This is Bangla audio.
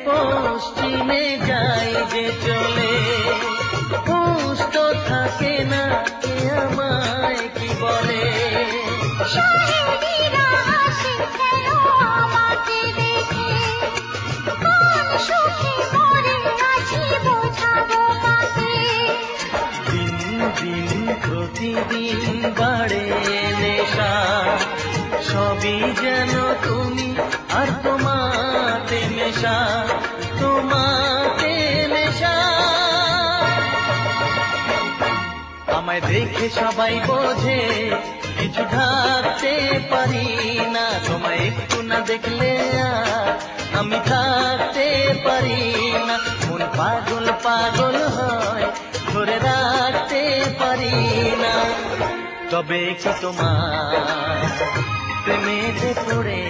পশ্চিমে যাই যে চলে, হুঁশ তো থাকে না কে আমায় কি বলে। শাহেরিরা আসে কেন আমাকে দেখে, কোন সুখে মরে আছি বোঝাবো কাকে। দিন দিন প্রতিদিন বাড়ে নেশা, সবই যেন তুমি আর তোমাতে নেশা, তোমাতে নেশা। আমায় দেখে সবাই বোঝে কিছু ঢাকতে পারি না, তোমায় একটু না দেখলে আর আমি থাকতে পারি না। মন পাগল পাগল হয়, ধরে রাখতে পারি না। তবে কি তোমার প্রেমেতে পড়ে